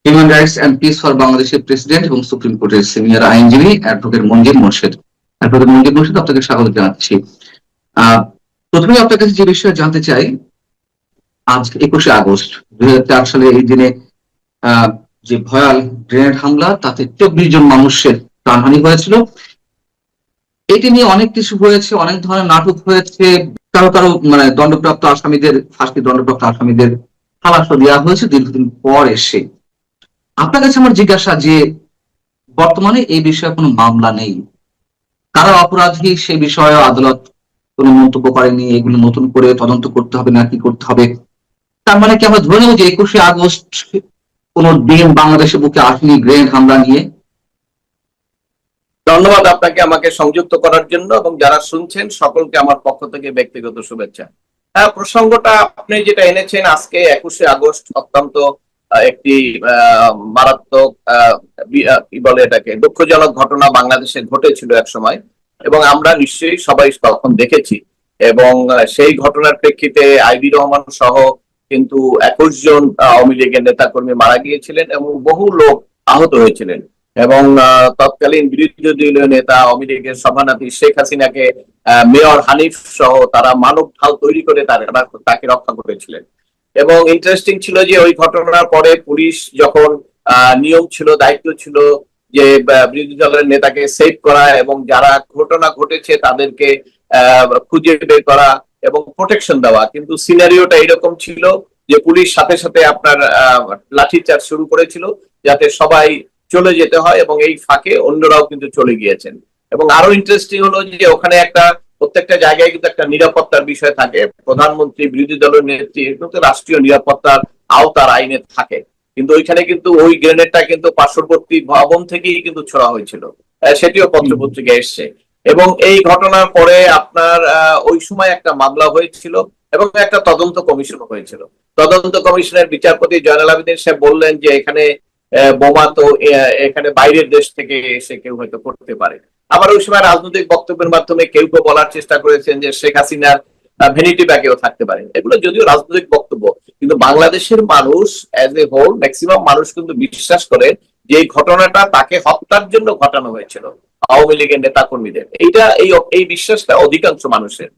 Human rights and piece for বাংলাদেশের president এবং supreme কোর্টের সিনিয়র আইনজীবী অ্যাডভোকেট মঞ্জিল মোর্শেদ। অ্যাডভোকেট মঞ্জিল মোর্শেদ, আপনাকে স্বাগত জানাচ্ছি। প্রথমে আপনার কাছে যে বিষয়ে জানতে চাই, আজ 21শে আগস্ট 2004 সালে এই দিনে যে ভয়াল গ্রেনেড হামলা, তাতে 24 জন মানুষের প্রাণহানি হয়েছিল। এটি নিয়ে অনেক কিছু হয়েছে, অনেক ধরনের নাটক হয়েছে, কারো কারো দণ্ডপ্রাপ্ত আসামিদের, ফাঁসি দণ্ডপ্রাপ্ত আসামিদের খালাস দেওয়া হয়েছে দীর্ঘদিন পর এসে। আপনার কাছে আমার জিজ্ঞাসা যে বর্তমানে এই বিষয়ে কোনো মামলা নেই, কারা অপরাধী সে বিষয়ে আদালত কোনো মন্তব্য করেনি। এগুলো নতুন করে তদন্ত করতে হবে না কি করতে হবে? তার মানে কি আমরা ধরে নেব যে 21শে আগস্ট কোন দিন বাংলাদেশের বুকে আসেনি গ্রেনেড হামলা নিয়ে? ধন্যবাদ আপনাকে আমাকে সংযুক্ত করার জন্য, এবং যারা শুনছেন সকলকে আমার পক্ষ থেকে ব্যক্তিগত শুভেচ্ছা। প্রসঙ্গটা আপনি যেটা এনেছেন, আজকে 21শে আগস্ট অত্যন্ত একটি মারাত্মক কি বলে এটাকে, দুঃখজনক ঘটনা বাংলাদেশে ঘটেছিল এক সময়, এবং আমরা নিশ্চয়ই সবাই তখন দেখেছি। এবং সেই ঘটনার প্রেক্ষিতে আইবি রহমান সহ কিন্তু 21 জন আওয়ামী লীগের নেতাকর্মী মারা গিয়েছিলেন এবং বহু লোক আহত হয়েছিলেন। এবং তৎকালীন বিরোধী দলীয় নেতা আওয়ামী লীগের সভানেত্রী শেখ হাসিনাকে মেয়র হানিফ সহ তারা মানব ঢাল তৈরি করে তাকে রক্ষা করেছিলেন। এবং ইন্টারেস্টিং ছিল যে ওই ঘটনার পরে পুলিশ যখন নিয়ম ছিল, দায়িত্ব ছিল যে বিরোধী দলের নেতাকে সেভ করা এবং যারা ঘটনা ঘটেছে তাদেরকে খুঁজে বের করা এবং প্রোটেকশন দেওয়া, কিন্তু সিনারিওটা এরকম ছিল যে পুলিশ সাথে সাথে আপনার লাঠিচার্জ শুরু করেছিল যাতে সবাই চলে যেতে হয়, এবং এই ফাঁকে অন্যরাও কিন্তু চলে গিয়েছেন। এবং আরো ইন্টারেস্টিং হলো যে ওখানে প্রত্যেকটা জায়গায় কিন্তু একটা নিরাপত্তার বিষয় থাকে। প্রধানমন্ত্রী, বিরোধী দলের নেত্রী কিন্তু রাষ্ট্রীয় নিরাপত্তার আওতার আইনে থাকে, কিন্তু ওইখানে কিন্তু ওই গ্রেনেডটা কিন্তু পার্শ্ববর্তী ভবন থেকেই কিন্তু ছোড়া হয়েছিল, সেটিও পত্রপত্রিকায় এসছে। এবং এই ঘটনার পরে আপনার ওই সময় একটা মামলা হয়েছিল এবং একটা তদন্ত কমিশন হয়েছিল। তদন্ত কমিশনের বিচারপতি জয়নাল আবেদিন সাহেব বললেন যে এখানে বোমা তো এখানে বাইরের দেশ থেকে এসে কেউ হয়তো করতে পারে। আবার ওই সময় রাজনৈতিক বক্তব্যের মাধ্যমে কেউ কেউ বলার চেষ্টা করেছেন যে শেখ হাসিনার ভ্যানিটি ব্যাগেও থাকতে পারে। এগুলো যদিও রাজনৈতিক বক্তব্য, কিন্তু বাংলাদেশের মানুষ অ্যাজ এ হোল ম্যাক্সিমাম মানুষ কিন্তু বিশ্বাস করে যে এই ঘটনাটা তাকে হত্যার জন্য ঘটানো হয়েছিল আওয়ামী লীগের নেতা কর্মীদের। এই বিশ্বাসটা অধিকাংশ মানুষের,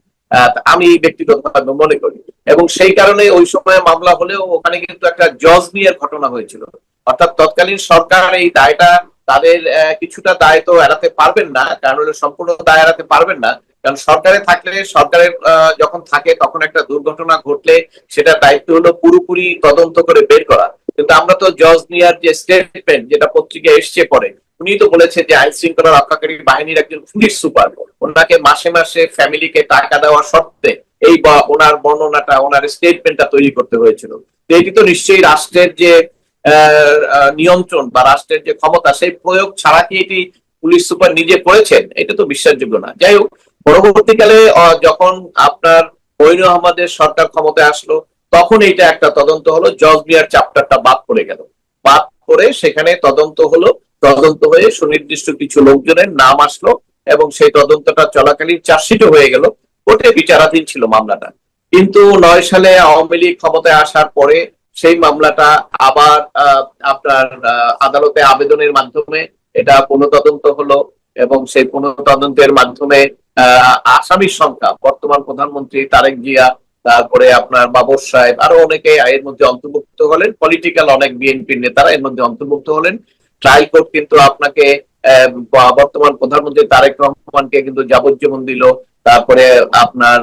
আমি ব্যক্তিগতভাবে মনে করি। এবং সেই কারণে ওই সময় মামলা হলেও ওখানে কিন্তু একটা জজ নিয়ে ঘটনা হয়েছিল, অর্থাৎ তৎকালীন সরকার এই দায়টা তাদের কিছুটা দায় তো এড়াতে পারবেন না, কারণ সম্পূর্ণ দায় এড়াতে পারবেন না, কারণ সরকারে থাকলে, সরকারের যখন থাকে তখন একটা দুর্ঘটনা ঘটলে সেটা দায়িত্ব হলো পুরোপুরি তদন্ত করে বের করা। কিন্তু আমরা তো জজ নিয়ার যে স্টেটমেন্ট যেটা পত্রিকায় এসছে পরে, উনি তো বলেছেন যে আইন শৃঙ্খলা রক্ষাকারী বাহিনীর একজন পুলিশ সুপার ওনাকে মাসে মাসে ফ্যামিলিকে টাকা দেওয়া সত্ত্বে এই ওনার বর্ণনাটা, ওনার স্টেটমেন্টটা তৈরি করতে হয়েছিল। এটি তো নিশ্চয়ই রাষ্ট্রের যে নিয়ন্ত্রণ বা রাষ্ট্রের যে ক্ষমতা, সেই প্রয়োগ ছাড়া কি এটি পুলিশ সুপার নিজে করেছেন? এটা তো বিশ্বাসযোগ্য না। যাই হোক, পরবর্তীকালে যখন আপনার মঈনুল আহমেদের সরকার ক্ষমতায় আসলো, তখন এইটা একটা তদন্ত হলো, জজ মিয়ার চ্যাপ্টারটা বাদ পড়ে গেল, বাদ পড়ে সেখানে তদন্ত হলো, তদন্ত হয়ে সুনির্দিষ্ট কিছু লোকজনের নাম আসলো এবং সেই তদন্তটা চলাকালীন চার্জশিটও হয়ে গেল, কোর্টে বিচারাধীন ছিল মামলাটা। কিন্তু 9 সালে আওয়ামী লীগ ক্ষমতায় আসার পরে সেই মামলাটা আবার আপনার আদালতে আবেদনের মাধ্যমে এটা পুনঃতদন্ত হলো, এবং সেই পুনঃতদন্তের মাধ্যমে আসামির সংখ্যা, বর্তমান প্রধানমন্ত্রী তারেক জিয়া, তারপরে আপনার বাবর সাহেব, আরো অনেকে এর মধ্যে অন্তর্ভুক্ত হলেন, পলিটিক্যাল অনেক বিএনপির নেতারা এর মধ্যে অন্তর্ভুক্ত হলেন। ট্রায়াল কোর্ট কিন্তু আপনাকে বর্তমান প্রধানমন্ত্রী তারেক রহমানকে কিন্তু যাবজ্জীবন দিল, তারপরে আপনার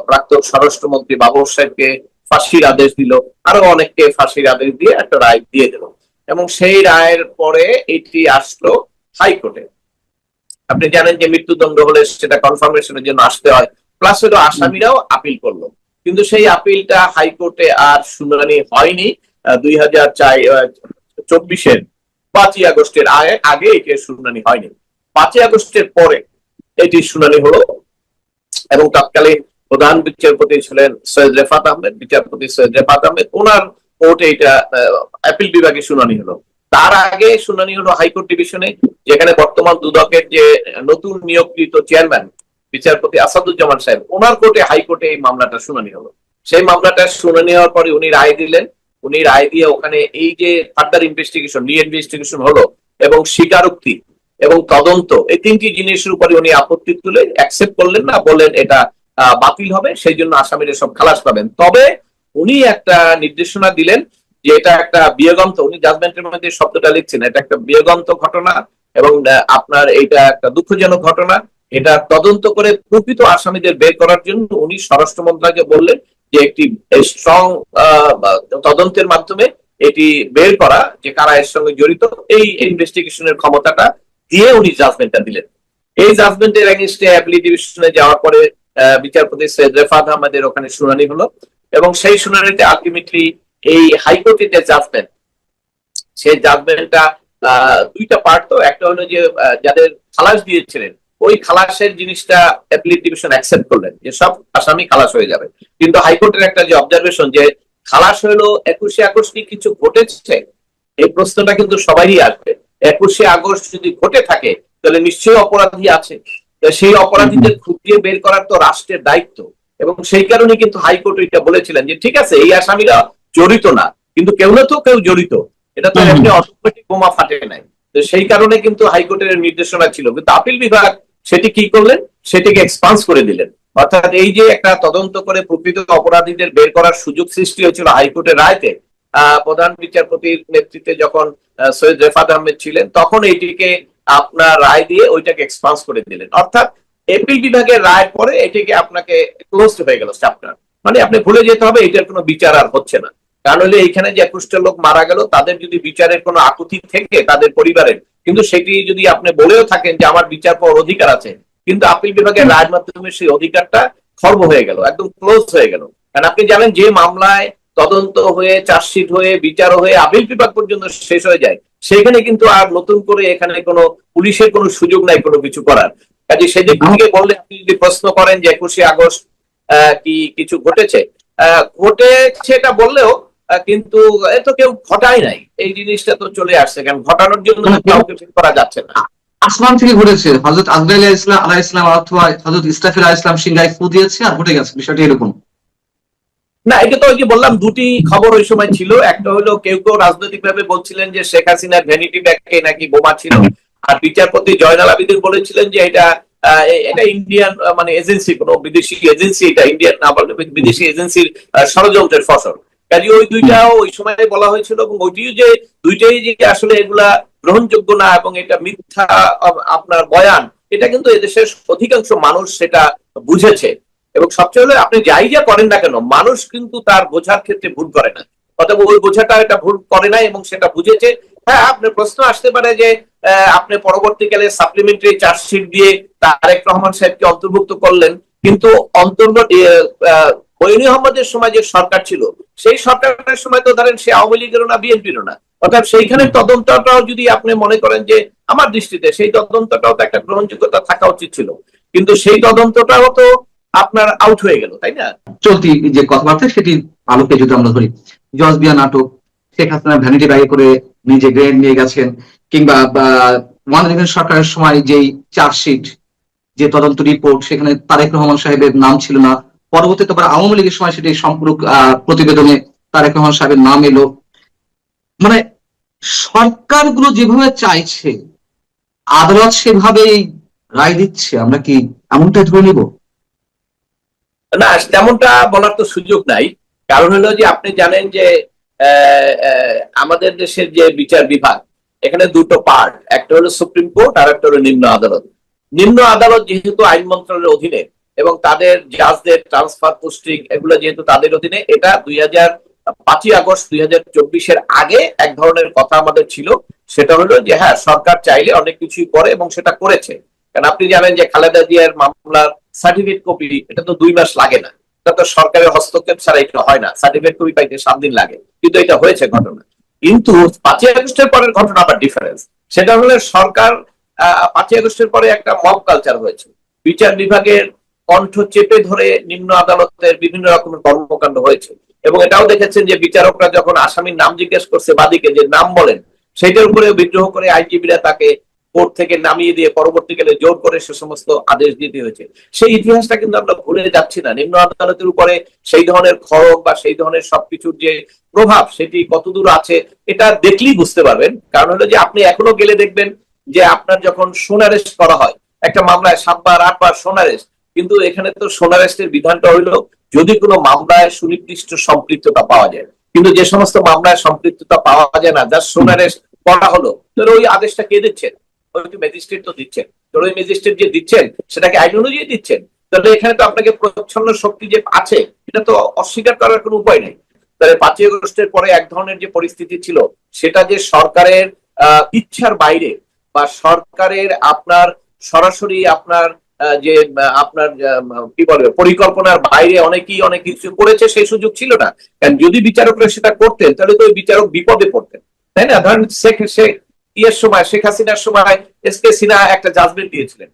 প্রাক্তন স্বরাষ্ট্রমন্ত্রী বাবর সাহেবকে ফাঁসির আদেশ দিল, আরো অনেককে ফাঁসির আদেশ দিয়ে একটা রায় দিয়ে দিল। এবং সেই রায়ের পরে এটি আসলো হাইকোর্টে। আপনি জানেন যে মৃত্যুদণ্ড হলে সেটা কনফার্মেশনের জন্য আসতে হয়, প্লাস হলো আসামিরাও আপিল করলো, কিন্তু সেই আপিলটা হাইকোর্টে আর শুনানি হয়নি। 2024-এর 5ই আগস্টের আগে এটি শুনানি হয়নি। 5ই আগস্টের পরে এটি শুনানি হলো, এবং তৎকালীন প্রধান বিচারপতি ছিলেন সৈয়দ রেফাত আহমেদ, বিচারপতি সৈয়দ রেফাত আহমেদ, ওনার কোর্টে এটা আপিল বিভাগে শুনানি হলো। তার আগে শুনানি হলো হাইকোর্ট ডিভিশনে, যেখানে বর্তমান দুদকের যে নতুন নিয়োগকৃত চেয়ারম্যান বিচারপতি আসাদুজ্জামান সাহেব, ওনার কোর্টে, হাইকোর্টে এই মামলাটা শুনানি হলো। সেই মামলাটা শুনানি হওয়ার পরে উনি রায় দিলেন। উনি রায় দিয়ে ওখানে এই যে ফার্দার ইনভেস্টিগেশন রিইনভেস্টিগেশন হলো এবং স্বীকারোক্তি এবং তদন্ত, এই তিনটি জিনিসের উপরে উনি আপত্তি তুলে অ্যাকসেপ্ট করলেন না, বললেন এটা বাতিল হবে, সেই জন্য আসামিরা সব খালাস পাবেন। তবে উনি একটা নির্দেশনা দিলেন যে এটা একটা বিয়োগান্ত, উনি জাজমেন্টের মধ্যে শব্দটা লিখছেন, এটা একটা বিয়োগান্ত ঘটনা এবং আপনার এটা একটা দুঃখজনক ঘটনা। এটা তদন্ত করে প্রকৃত আসামিদের বের করার জন্য উনি স্বরাষ্ট্র মন্ত্রণালয়কে বললেন যে একটি স্ট্রং তদন্তের মাধ্যমে এটি বের করা যে কারা এর সঙ্গে জড়িত, এই ইনভেস্টিগেশনের ক্ষমতাটা দিয়ে উনি জাজমেন্টটা দিলেন। এই জাজমেন্টের এগেইনস্টে অ্যাপিলেট ডিভিশনে যাওয়ার পরে বিচারপতি সৈয়দ রেফাত আহমেদের ওখানে শুনানি হলো এবং সেই শুনানিতে আলটিমেটলি এই হাইকোর্টের যে জাজমেন্ট, সেই জাজমেন্টটা দুইটা পার্ট। তো একটা হলো যে যাদের খালাস দিয়েছিলেন ওই খালাসের জিনিসটা অ্যাপিলেট ডিভিশন অ্যাকসেপ্ট করলেন যে সব আসামি খালাস হয়ে যাবে, কিন্তু হাইকোর্টের একটা যে অবজারভেশন যে খালাস হলো 21শে আগস্ট কি কিছু ঘটেছে, এই প্রশ্নটা কিন্তু সবারই আসবে। 21শে আগস্ট যদি ঘটে থাকে তাহলে নিশ্চয়ই অপরাধী আছে, সেই অপরাধীদের খুঁজিয়ে বের করার তো রাষ্ট্রের দায়িত্ব। এবং সেই কারণে কিন্তু হাইকোর্ট এটা বলেছিলেন যে ঠিক আছে এই আসামিরা জড়িত না, কিন্তু কেউ না তো কেউ জড়িত, এটা তো এমনি অটোমেটিক বোমা ফাটে নাই। তো সেই কারণে কিন্তু হাইকোর্টের নির্দেশনা ছিল, কিন্তু আপিল বিভাগ সেটি কি করলেন, সেটিকে এক্সপান্স করে দিলেন। অর্থাৎ এই যে একটা তদন্ত করে প্রকৃত অপরাধীদের বের করার সুযোগ সৃষ্টি হয়েছিল হাইকোর্টের রায়তে, প্রধান বিচারপতির নেতৃত্বে যখন সৈয়দ রেফাত আহমেদ ছিলেন তখন এইটিকে আপনার রায় দিয়ে ওইটাকে এক্সপান্স করে দিলেন। অর্থাৎ এপিল বিভাগের রায় পরে এটিকে আপনাকে ক্লোজ হয়ে গেল চ্যাপ্টার, মানে আপনি ভুলে যেতে হবে এটার কোনো বিচার আর হচ্ছে না। কারণ হলে এইখানে যে 21টা লোক মারা গেল তাদের যদি বিচারের কোনো আকুতি থেকে তাদের পরিবারের, কিন্তু সেটি যদি আপনি বলেও থাকেন যে আমার বিচার পাওয়ার অধিকার আছে, কিন্তু আপিল বিভাগের রায়ের মাধ্যমে সেই অধিকারটা খর্ব হয়ে গেল, একদম ক্লোজ হয়ে গেল। কারণ আপনি জানেন যে মামলায় তদন্ত হয়ে চার্জশিট হয়ে বিচার হয়ে আপিল বিভাগ পর্যন্ত শেষ হয়ে যায়, সেখানে কিন্তু আর নতুন করে এখানে কোনো পুলিশের কোনো সুযোগ নাই কোনো কিছু করার। কাজে সেদিক থেকে বললে আপনি যদি প্রশ্ন করেন যে 21শে আগস্ট কি কিছু ঘটেছে, ঘটেছে এটা বললেও কিন্তু এত কেউ ঘটায় নাই, এই জিনিসটা তো চলে আসছে, কারণ ঘটানোর জন্য কাউকে ঠিক করা যাচ্ছে না। আসমান থেকে ঘটেছে, হযরত আজরাইল আলাইহিস সালাম অথবা হযরত ইসরাফিল আলাইহিস সালাম সিংহায় ফু দিয়েছে আর ঘটে গেছে, বিষয়টা এরকম না। এটা তো ওই যে বললাম দুটি খবর ওই সময় ছিল, একটা হলো কেউ কেউ রাজনৈতিক ভাবে বলছিলেন যে শেখ হাসিনার ভ্যানিটি ব্যাগে নাকি বোমা ছিল, আর বিচারপতি জয়নাল আবেদীন বলেছিলেন যে এটা এটা ইন্ডিয়ান মানে এজেন্সি, কোনো বিদেশি এজেন্সি, এটা ইন্ডিয়ান না বলে বিদেশি এজেন্সির ষড়যন্ত্রের ফসল। কাজে ওই দুইটাও ওই সময় বলা হয়েছিল এবং ওইটিও যে দুইটাই যে আসলে এগুলা গ্রহণযোগ্য না এবং এটা মিথ্যা আপনার বয়ান, এটা কিন্তু এদেশের অধিকাংশ মানুষ সেটা বুঝেছে। এবং সবচেয়ে হলো আপনি যাই যা করেন না কেন মানুষ কিন্তু তার বোঝার ক্ষেত্রে ভুল করে না, অতএব ওই বোঝাটা এটা ভুল করে না এবং সেটা বুঝেছে। হ্যাঁ, আপনার প্রশ্ন আসতে পারে যে আপনি পরবর্তীকালে সাপ্লিমেন্টারি চার্জশিট দিয়ে তারেক রহমান সাহেবকে অন্তর্ভুক্ত করলেন, কিন্তু মঈন আহমদের সময় যে সরকার ছিল সেই সরকারের সময় তো ধরেন সে আওয়ামী লীগেরও না বিএনপিরও না, অর্থাৎ সেইখানে তদন্তটাও যদি আপনি মনে করেন যে আমার দৃষ্টিতে সেই তদন্তটাও তো একটা গ্রহণযোগ্যতা থাকা উচিত ছিল, কিন্তু সেই তদন্তটাও তো আপনার আউট হয়ে গেল, তাই না? চলতি যে কথাবার্তা সেটি আলোকে যদি আমরা ধরি, জজবিয়া নাটক, শেখ হাসিনা ভ্যানিটি ব্যাগে করে নিজে গ্রেনেড নিয়ে গেছেন, কিংবা ওয়ান ইলেভেন সরকারের সময় যেই চার্জশিট যে তদন্ত রিপোর্ট সেখানে তারেক রহমান সাহেবের নাম ছিল না, পরবর্তীতে আবার আওয়ামী লীগের সময় সেটি সম্পূরক প্রতিবেদনে তারেক রহমান সাহেবের নাম এলো। মানে সরকারগুলো যেভাবে চাইছে আদালত সেভাবেই রায় দিচ্ছে, আমরা কি এমনটাই ধরে নিব? না, তেমনটা বলার তো সুযোগ নাই। কারণ হলো যে আপনি জানেন যে আমাদের দেশের যে বিচার বিভাগ এখানে দুটো পার্ট, একটা হলো সুপ্রিম কোর্ট আর একটা হলো নিম্ন আদালত। নিম্ন আদালত যেহেতু আইন মন্ত্রণালয়ের অধীনে এবং তাদের জাজদের ট্রান্সফার পোস্টিং এগুলো যেহেতু তাদের অধীনে, এটা 5ই আগস্ট 2024 আগে এক ধরনের কথা আমাদের ছিল, সেটা হলো যে হ্যাঁ সরকার চাইলে অনেক কিছুই করে এবং সেটা করেছে। কারণ আপনি জানেন যে খালেদা জিয়ার মামলার সার্টিফিকেট কপি এটা তো 2 মাস লাগে না, এটা তো সরকারের হস্তক্ষেপ ছাড়া এটা হয় না, সার্টিফিকেট কপি পাইতে 7 দিন লাগে, কিন্তু এটা হয়েছে ঘটনা। কিন্তু 5ই আগস্টের পরের ঘটনা আবার ডিফারেন্স, সেটা হলো সরকার 5ই আগস্টের পরে একটা মব কালচার হয়েছে, বিচার বিভাগের কণ্ঠ চেপে ধরে নিম্ন আদালতের বিভিন্ন রকমের কর্মকাণ্ড হয়েছে। এবং এটাও দেখেছেন যে বিচারকরা যখন আসামির নাম জিজ্ঞেস করছে বাদীকে যে নাম বলেন, সেটার উপরে বিদ্রোহ করে আইনজীবীরা তাকে কোর্ট থেকে নামিয়ে দিয়ে পরবর্তীকালে জোর করে সে সমস্ত আদেশ দিতে হয়েছে। সেই ইতিহাসটা কিন্তু আমরা ভুলে যাচ্ছি না। নিম্ন আদালতের উপরে সেই ধরনের খড়গ বা সেই ধরনের সবকিছুর যে প্রভাব সেটি কতদূর আছে এটা দেখলেই বুঝতে পারবেন। কারণ হলো যে আপনি এখনো গেলে দেখবেন যে আপনার যখন সোনারেস্ট করা হয় একটা মামলায় 7 বার 8 বার সোনারেস্ট, কিন্তু এখানে তো সোনারেস্টের বিধানটা হইলো যদি কোনো মামলায় সুনির্দিষ্ট সম্পৃক্ততা পাওয়া যায়। কিন্তু যে সমস্ত মামলায় সম্পৃক্ততা পাওয়া যায় না, যার সোনারেস্ট করা হলো, তাহলে ওই আদেশটা কে দিচ্ছেন? ওই ম্যাজিস্ট্রেট তো দিচ্ছেন। তো ওই ম্যাজিস্ট্রেট যে দিচ্ছেন সেটাকে আইন অনুযায়ী দিচ্ছেন। তাহলে এখানে তো আপনাকে প্রচ্ছন্ন শক্তি যে আছে এটা তো অস্বীকার করার কোনো উপায় নেই। তাহলে 5ই আগস্টের পরে এক ধরনের যে পরিস্থিতি ছিল সেটা যে সরকারের ইচ্ছার বাইরে বা সরকারের আপনার সরাসরি আপনার যে আপনার কি বলবে পরিকল্পনার বাইরে অনেকেই অনেক কিছু করেছে সেই সুযোগ ছিল না। কারণ যদি বিচারকরা সেটা করতেন তাহলে তো ওই বিচারক বিপদে পড়তেন, তাই না? ধরেন শেখ হাসিনার সময় এসকে সিনহা একটা জাজমেন্ট দিয়েছিলেন,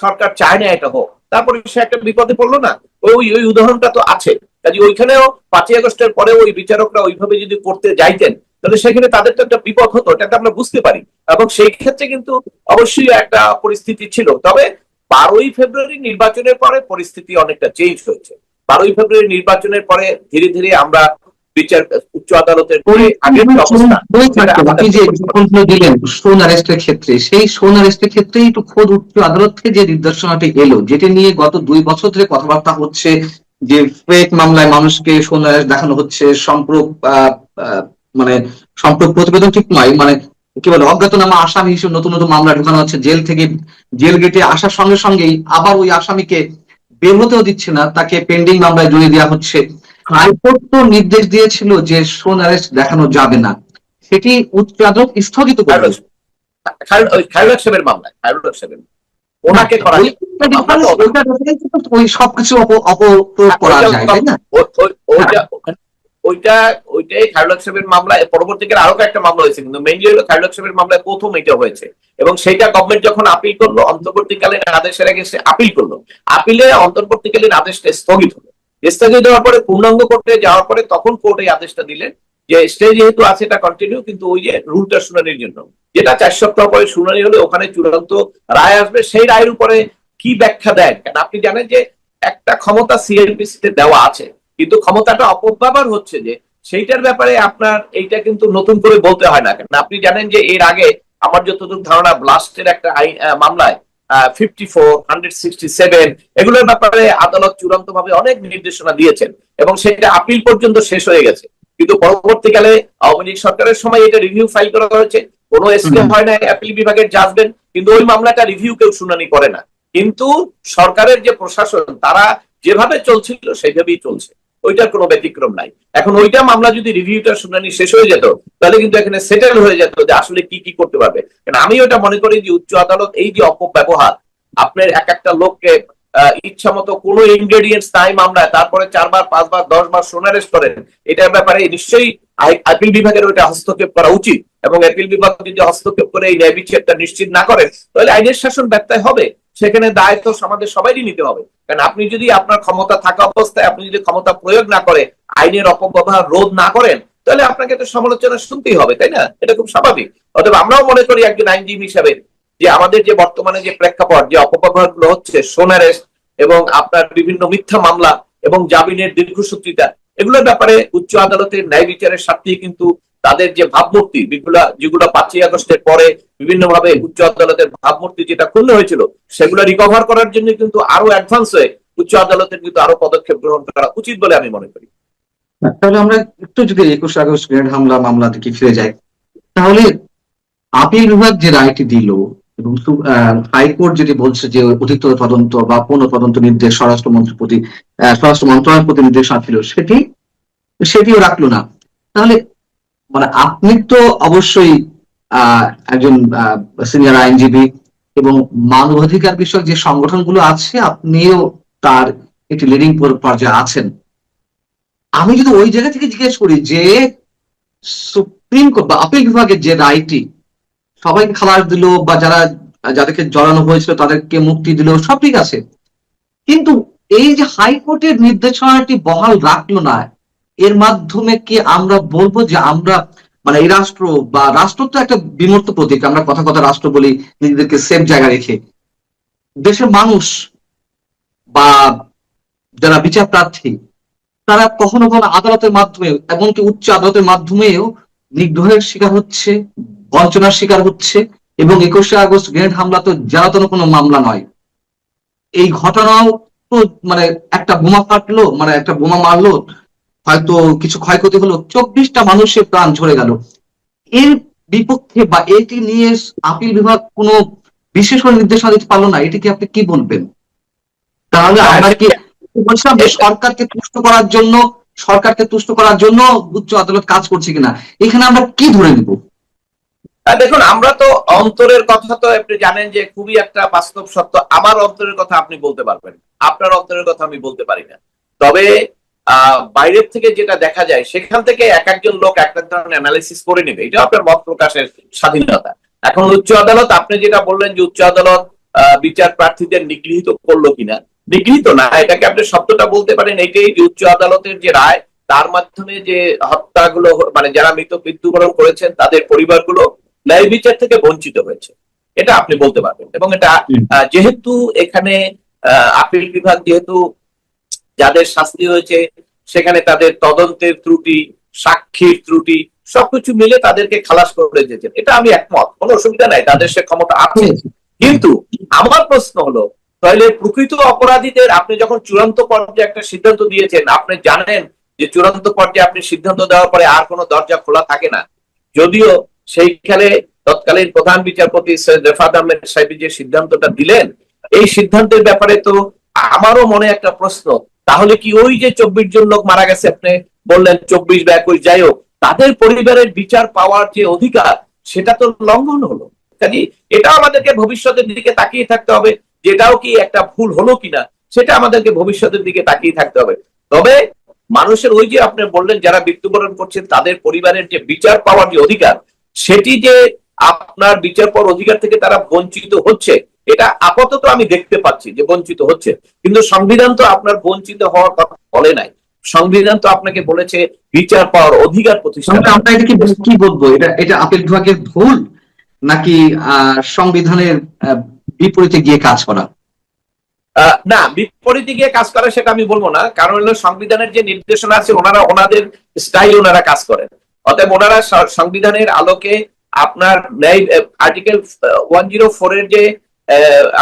সরকার চায় না এটা হোক, তারপরে সে একটা বিপদে পড়লো না? ওই ওই উদাহরণটা তো আছে। কাজে ওইখানেও 5ই আগস্টের পরে ওই বিচারকরা ওইভাবে যদি করতে যাইতেন তাহলে সেখানে তাদের তো একটা বিপদ হতো, এটা আমরা বুঝতে পারি। এবং সেই ক্ষেত্রে কিন্তু অবশ্যই একটা পরিস্থিতি ছিল। তবে 12ই ফেব্রুয়ারি নির্বাচনের পরে পরিস্থিতি অনেকটা চেঞ্জ হয়েছে। 12ই ফেব্রুয়ারি নির্বাচনের পরে ধীরে ধীরে আমরা বিচার উচ্চ আদালতের আগের অবস্থা দিলেন সোন অ্যারেস্টের ক্ষেত্রে, সেই সোন অ্যারেস্টের ক্ষেত্রেই একটু খোদ উচ্চ আদালত থেকে যে নির্দেশনাটি এলো, যেটি নিয়ে গত 2 বছর ধরে কথাবার্তা হচ্ছে যে ফেক মামলায় মানুষকে সোন অ্যারেস্ট দেখানো হচ্ছে, মানে সম্পর্ক প্রতিবেদন ঠিক নয়, মানে কি বলে অজ্ঞাতনামা আসামি হিসেবে নতুন নতুন মামলা ঢুকানো হচ্ছে, জেল থেকে জেল গেটে আসার সঙ্গে সঙ্গেই আবার ওই আসামিকে বের হতেও দিচ্ছে না, তাকে পেন্ডিং মামলায় জড়িয়ে দেওয়া হচ্ছে। হাইকোর্ট তো নির্দেশ দিয়েছিল যে সোন অ্যারেস্ট দেখানো যাবে না, সেটি উচ্চ আদালত স্থগিত করবে। খায়রুল সাহেবের মামলায় ওনাকে করা ওই সবকিছু অপপ্রয়োগ করা যায়, তাই না? ওইটাই খায়রুল সাহেবের মামলায় পরবর্তীকালে আরো একটা মামলা হয়েছে, কিন্তু মেইনলি হলো খায়রুল সাহেবের মামলায় প্রথম এটা হয়েছে। এবং সেইটা গভর্নমেন্ট যখন আপিল করলো, অন্তর্বর্তীকালীন আদেশের আগে সে আপিল করলো, আপিলে অন্তর্বর্তীকালীন আদেশটা স্থগিত হলো। স্থগিত হওয়ার পরে পূর্ণাঙ্গ কোর্টে যাওয়ার পরে তখন কোর্ট এই আদেশটা দিলেন যে স্টে যেহেতু আছে এটা কন্টিনিউ, কিন্তু ওই যে রুলটা শুনানির জন্য যেটা 4 সপ্তাহ পরে শুনানি হলে ওখানে চূড়ান্ত রায় আসবে, সেই রায়ের উপরে কি ব্যাখ্যা দেন। কারণ আপনি জানেন যে একটা ক্ষমতা সিএনপিসি তে দেওয়া আছে, কিন্তু ক্ষমতাটা অপব্যবহার হচ্ছে যে সেইটার ব্যাপারে আপনার এইটা কিন্তু নতুন করে বলতে হয় না। কারণ আপনি জানেন যে এর আগে আমার যতদূর ধারণা ব্লাস্টের একটা মামলায় 54, 167 এগুলোর ব্যাপারে আদালত চূড়ান্ত ভাবে অনেক নির্দেশনা দিয়েছেন এবং সেটা আপিল পর্যন্ত শেষ হয়ে গেছে। কিন্তু পরবর্তীকালে আওয়ামী লীগ সরকারের সময় এটা রিভিউ ফাইল করা হয়েছে, কোনো স্টে হয় না আপিল বিভাগের জাজমেন্ট, কিন্তু ওই মামলাটা রিভিউ কেউ শুনানি করে না। কিন্তু সরকারের যে প্রশাসন তারা যেভাবে চলছিল সেইভাবেই চলছে, ওইটার কোনো ব্যতিক্রম নাই। এখন ওইটা মামলা যদি রিভিউটা শুনানি শেষ হয়ে যেত তাহলে কিন্তু এখানে সেটেল হয়ে যেত যে আসলে কি কি করতে পারবে। কারণ আমি ওটা মনে করি যে উচ্চ আদালত এই যে অপব্যবহার, আপনার এক একটা লোককে ইচ্ছা মতো কোনো ইনগ্রেডিয়েন্টস নাই মামলায়, তারপরে 4 বার 5 বার 10 বার সোনারেস্ট করেন, এটার ব্যাপারে নিশ্চয়ই আপিল বিভাগের ওইটা হস্তক্ষেপ করা উচিত। এবং আপিল বিভাগ যদি হস্তক্ষেপ করে এই ন্যায় বিচারটা নিশ্চিত না করেন তাহলে আইনের শাসন ব্যত্যয় হবে, সেখানে দায়িত্ব আমাদের সবাইই নিতে হবে। কারণ আপনি যদি আপনার ক্ষমতা থাকা অবস্থায় আপনি যদি ক্ষমতা প্রয়োগ না করে আইনের অপব্যবহার রোধ না করেন তাহলে আপনাকে তো সমালোচনা শুনতেই হবে, তাই না? এটা খুব স্বাভাবিক। অতএব আমরাও মনে করি একজন আইনজীবী হিসাবে যে আমাদের যে বর্তমানে যে প্রেক্ষাপট, যে অপব্যবহার গুলো হচ্ছে সোনারেস্ট এবং আপনার বিভিন্ন মিথ্যা মামলা এবং জামিনের দীর্ঘসূত্রিতা, এগুলোর ব্যাপারে উচ্চ আদালতের ন্যায় বিচারের স্বার্থে কিন্তু তাদের যে ভাবমূর্তি যেগুলো 5ই আগস্টের পরে বিভিন্ন ভাবে উচ্চ আদালতের ভাবমূর্তি যেটা ক্ষুণ্ণ হয়েছিল সেগুলো রিকভার করার জন্য কিন্তু আরো অ্যাডভান্স হয়ে উচ্চ আদালতের কিন্তু আরো পদক্ষেপ গ্রহণ করা উচিত বলে আমি মনে করি। তাহলে আমরা একটু যদি 21 আগস্ট গ্রেনেড হামলা মামলা থেকে ফিরে যাই, তাহলে আপিল বিভাগ যে রায়টি দিল এবং হাইকোর্ট যেটি বলছে যে অধিকতর তদন্ত বা পুনঃ তদন্ত নির্দেশ স্বরাষ্ট্র মন্ত্রণালয়ের প্রতি নির্দেশনা ছিল, সেটিও রাখলো না। তাহলে মানে আপনি তো অবশ্যই একজন সিনিয়র আইনজীবী এবং মানবাধিকার বিষয়ক যে সংগঠনগুলো আছে আপনিও তার একটি লিডিং পর্যায়ে আছেন। আমি যদি ওই জায়গা থেকে জিজ্ঞেস করি যে সুপ্রিম কোর্ট বা আপিল বিভাগের যে রায়টি সবাইকে খালাস দিল বা যাদেরকে জড়ানো হয়েছিল তাদেরকে মুক্তি দিল, সব ঠিক আছে, কিন্তু এই যে হাইকোর্টের নির্দেশনাটি বহাল রাখলো না, এর মাধ্যমে কি আমরা বলবো যে আমরা মানে এই রাষ্ট্র বা রাষ্ট্র তো একটা বিমূর্ত প্রতীক, আমরা কথা কথা রাষ্ট্র বলি নিজেদেরকে সেফ জায়গা রেখে, দেশের মানুষ বা যারা বিচার প্রার্থী তারা কখনো কখনো আদালতের মাধ্যমে, এমনকি উচ্চ আদালতের মাধ্যমেও নিগ্রহের শিকার হচ্ছে, বঞ্চনার শিকার হচ্ছে। এবং 21শে আগস্ট গ্রেনেড হামলা তো জ্বালাতন কোনো মামলা নয়। এই ঘটনাও তো মানে একটা বোমা ফাটলো, মানে একটা বোমা মারলো, হয়তো কিছু ক্ষয়ক্ষতি হলো, 24টা মানুষের প্রাণ ঝরে গেল। এর বিপক্ষে বা এটি নিয়ে আপিল বিভাগ কোনো বিশেষ করে নির্দেশনা দিতে পারলো না, এটি কি আপনি কি বলবেন? তাহলে আমরা কি বলছিলাম যে সরকারকে তুষ্ট করার জন্য উচ্চ আদালত কাজ করছে কিনা, এখানে আমরা কি ধরে নিব? দেখুন, আমরা তো অন্তরের কথা তো আপনি জানেন যে খুবই একটা বাস্তব সত্য। আমার অন্তরের কথা আপনি বলতে পারবেন, আপনার অন্তরের কথা আমি বলতে পারি না। তবে বাইরের থেকে যেটা দেখা যায় সেখান থেকে এক একজন লোক এক এক ধরনের অ্যানালিসিস করে নেবে, এটা আপনার মত প্রকাশের স্বাধীনতা। এখন উচ্চ আদালত, আপনি যেটা বললেন যে উচ্চ আদালত বিচার প্রার্থীদের নিগৃহীত করলো কিনা, নিগৃহীত না, এটাকে আপনি শব্দটা বলতে পারেন এইটাই যে উচ্চ আদালতের যে রায় তার মাধ্যমে যে হত্যাগুলো, মানে যারা মৃত্যুবরণ করেছেন তাদের পরিবারগুলো ন্যায় বিচার থেকে বঞ্চিত হয়েছে, এটা আপনি বলতে পারবেন। এবং এটা যেহেতু এখানে আপিল বিভাগ যেহেতু যাদের শাস্তি হয়েছে সেখানে তাদের তদন্তের ত্রুটি, সাক্ষীর ত্রুটি সবকিছু মিলে তাদেরকে খালাস করে দিয়েছেন, এটা আমি একমত, কোনো অসুবিধা নাই, তাদের সে ক্ষমতা আছে। কিন্তু আমার প্রশ্ন হলো, তাহলে প্রকৃত অপরাধীদের আপনি যখন চূড়ান্ত পর্যায়ে একটা সিদ্ধান্ত দিয়েছেন, আপনি জানেন যে চূড়ান্ত পর্যায়ে আপনি সিদ্ধান্ত দেওয়ার পরে আর কোনো দরজা খোলা থাকে না। যদিও সেইখানে তৎকালীন প্রধান বিচারপতি সৈয়দ রেফাত আহমেদ সাহেব যে সিদ্ধান্তটা দিলেন, এই সিদ্ধান্তের ব্যাপারে তো আমারও মনে একটা প্রশ্ন, তাহলে কি ওই যে 24 জন লোক মারা গেছে, আপনি বললেন 24 বা 21, যাই হোক, তাদের পরিবারের বিচার পাওয়ার যে অধিকার সেটা তো লঙ্ঘন হলো। কাজে এটা আমাদেরকে ভবিষ্যতের দিকে তাকিয়ে থাকতে হবে, যেটাও কি একটা ভুল হলো কিনা সেটা আমাদেরকে ভবিষ্যতের দিকে তাকিয়ে থাকতে হবে। তবে মানুষের ওই যে আপনি বললেন যারা মৃত্যুবরণ করছেন তাদের পরিবারের যে বিচার পাওয়ার যে অধিকার, সেটি যে আপনার বিচার পাওয়ার অধিকার থেকে তারা বঞ্চিত হচ্ছে, এটা আপাতত আমি দেখতে পাচ্ছি যে বঞ্চিত হচ্ছে। কিন্তু সংবিধান তো আপনার বঞ্চিত হওয়ার কথা বলে নাই, সংবিধান তো আপনাকে বলেছে বিচার পাওয়ার অধিকার প্রতিষ্ঠা। আমরা এটাকে কি বলবো, এটা আপিল বিভাগের ভুল নাকি সংবিধানের বিপরীতে গিয়ে কাজ করা? না, বিপরীতে গিয়ে কাজ করে সেটা আমি বলবো না, কারণ হলো সংবিধানের যে নির্দেশনা আছে ওনাদের স্টাইল ওনারা কাজ করেন। অতএব ওনারা সংবিধানের আলোকে আপনার ন্যায় আর্টিকেল 104 এর যে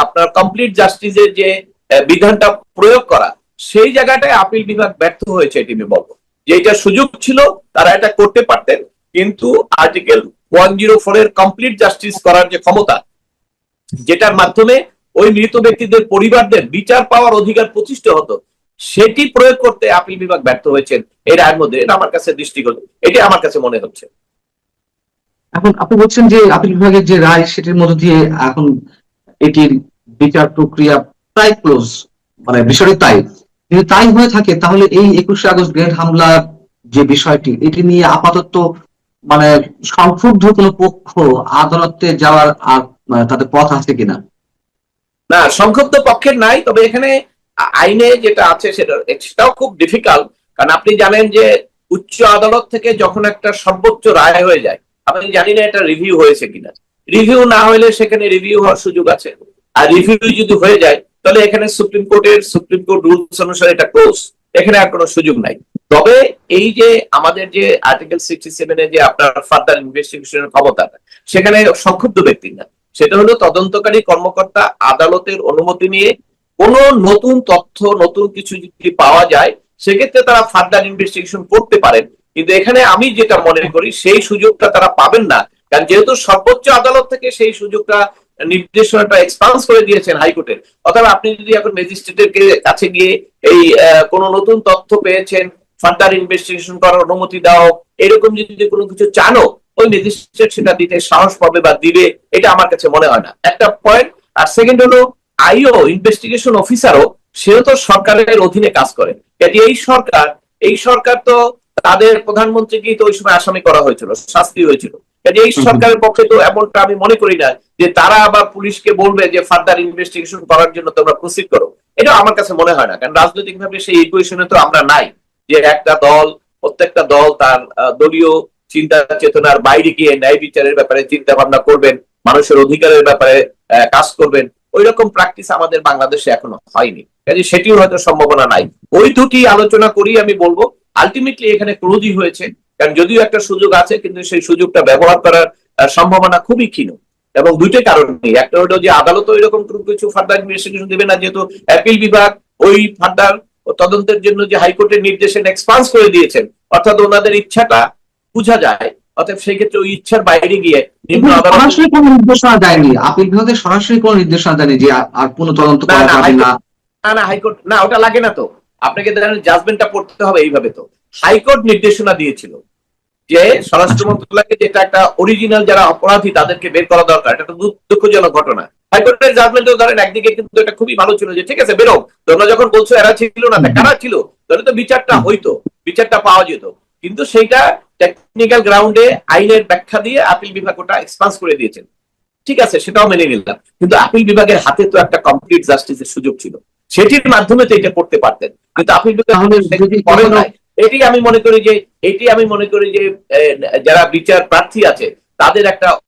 আপনার কমপ্লিট জাস্টিসের যে বিধানটা প্রয়োগ করা, সেই জায়গাটায় আপিল বিভাগ ব্যর্থ হয়েছে। এটি আমি বলবো যে এটা সুযোগ ছিল, তারা এটা করতে পারতেন, কিন্তু আর্টিকেল 104 এর কমপ্লিট জাস্টিস করার যে ক্ষমতা, যেটার মাধ্যমে ওই মৃত ব্যক্তিদের পরিবারদের বিচার পাওয়ার অধিকার প্রতিষ্ঠা হতো, সেটি প্রয়োগ করতে আপিল বিভাগ ব্যর্থ হয়েছেন এই রায়ের মধ্যে। এটা আমার কাছে দৃষ্টিগত, এটি আমার কাছে মনে হচ্ছে। এখন আপনি বলছেন যে আপিল বিভাগের যে রায় সেটির মধ্য দিয়ে এখন এটির বিচার প্রক্রিয়া প্রায় ক্লোজ, মানে বিষয়টি তাই। যদি তাই হয়ে থাকে তাহলে এই 21শে আগস্ট গ্রেনেড হামলার যে বিষয়টি, এটি নিয়ে আপাতত মানে সংক্ষুব্ধ কোনো পক্ষ আদালতে যাওয়ার আর তাদের পথ আছে কিনা? না, সংক্ষুব্ধ পক্ষের নাই, তবে এখানে আইনে যেটা আছে সেটাও খুব ডিফিকাল্ট। কারণ আপনি জানেন যে উচ্চ আদালত থেকে যখন একটা সর্বোচ্চ রায় হয়ে যায়, আপনি জানি না এটা রিভিউ হয়েছে কিনা। রিভিউ না হলে সেখানে রিভিউ হওয়ার সুযোগ আছে, আর রিভিউ যদি হয়ে যায় তাহলে এখানে সুপ্রিম কোর্ট রুলস অনুসারে এটা ক্লোজ, এখানে আর কোনো সুযোগ নাই। তবে এই যে আমাদের যে আর্টিকেল 67 এ যে আপনার ফার্দার ইনভেস্টিগেশনের ক্ষমতা, সেখানে সংক্ষুব্ধ ব্যক্তি না, সেটা হলো তদন্তকারী কর্মকর্তা আদালতের অনুমতি নিয়ে কোন নতুন তথ্য, নতুন কিছু যদি পাওয়া যায় সেক্ষেত্রে তারা ফার্দার ইনভেস্টিগেশন করতে পারেন। কিন্তু এখানে আমি যেটা মনে করি সেই সুযোগটা তারা পাবেন না, কারণ যেহেতু সর্বোচ্চ আদালত থেকে সেই সুযোগটা, নির্দেশনাটা এক্সপান্স করে দিয়েছেন হাইকোর্টের। অথবা আপনি যদি এখন ম্যাজিস্ট্রেটের কাছে গিয়ে এই কোন নতুন তথ্য পেয়েছেন, ফার্দার ইনভেস্টিগেশন করার অনুমতি দাও, এরকম যদি কোনো কিছু চানো, ওই ম্যাজিস্ট্রেট সেটা দিতে সাহস পাবে বা দিবে, এটা আমার কাছে মনে হয় না, একটা পয়েন্ট। আর সেকেন্ড হলো আইও ইনভেস্টিগেশন অফিসারও, সেও তো সরকারের অধীনে কাজ করে। এই সরকার তো তাদের প্রধানমন্ত্রীকেই তো ওই সময় আসামি করা হয়েছিল, শাস্তি হয়েছিল। এই সরকারের পক্ষে তো এমনটা আমি মনে করি না যে তারা আবার পুলিশকে বলবে যে ফার্দার ইনভেস্টিগেশন করার জন্য তোমরা প্রসিড করো, এটা আমার কাছে মনে হয় না। কারণ রাজনৈতিক ভাবে সেই ইকুয়েশনে তো আমরা নাই যে একটা দল, প্রত্যেকটা দল তার দলীয় চিন্তা চেতনার বাইরে গিয়ে ন্যায় বিচারের ব্যাপারে চিন্তা ভাবনা করবেন, মানুষের অধিকারের ব্যাপারে কাজ করবেন, ওই রকম প্র্যাকটিস আমাদের বাংলাদেশে এখনো হয়নি। কাজে সেটিও হয়তো সম্ভাবনা নাই। ওই দুটি আলোচনা করি আমি বলবো আলটিমেটলি এখানে ক্লোজই হয়েছে, কারণ যদিও একটা সুযোগ আছে কিন্তু সেই সুযোগটা ব্যবহার করার সম্ভাবনা খুবই ক্ষীণ। এবং দুইটাই কারণ নেই, একটা হলো যে আদালত ওই রকম কিছু ফার্দার ইনভেস্টিগেশন দেবে না, যেহেতু অ্যাপিল বিভাগ ওই ফার্দার তদন্তের জন্য যে হাইকোর্টের নির্দেশন এক্সপান্স করে দিয়েছেন, অর্থাৎ ওনাদের ইচ্ছাটা বোঝা যায়। অর্থাৎ সেই ক্ষেত্রে ওই ইচ্ছার বাইরে গিয়ে নিম্ন আদালত সরাসরি কোনো নির্দেশনা দেয়নি, আপিল বিভাগে সরাসরি কোনো নির্দেশনা দেয়নি যে আর কোনো তদন্ত করা যাবে না। না হাইকোর্ট না, ওটা লাগে না তো, আপনাকে জাজমেন্টটা পড়তে হবে এইভাবে। তো হাইকোর্ট নির্দেশনা দিয়েছিল যে স্বরাষ্ট্র মন্ত্রণালয়কে যেটা একটা অরিজিনাল যারা অপরাধী তাদেরকে বের করা দরকার, এটা একটা দুঃখজনক ঘটনা। হাইকোর্টের জাজমেন্টও ধরেন একদিকে কিন্তু এটা খুবই ভালো ছিল যে ঠিক আছে বেরো, তোমরা যখন বলছো এরা ছিল না, কারা ছিল, তাহলে তো বিচারটা হইতো, বিচারটা পাওয়া যেত। কিন্তু সেইটা টেকনিক্যাল গ্রাউন্ডে আইনের ব্যাখ্যা দিয়ে আপিল বিভাগ ওটা এক্সপান্স করে দিয়েছেন, ঠিক আছে, সেটাও মেনে নিলাম। কিন্তু আপিল বিভাগের হাতে তো একটা কমপ্লিট জাস্টিসের সুযোগ ছিল, সেটির মাধ্যমে তো এটা করতে পারতেন, কিন্তু আপিল বিভাগ করেন নাই। এটি আমি মনে করি যে যারা বিচার প্রার্থী আছে তাদের একটা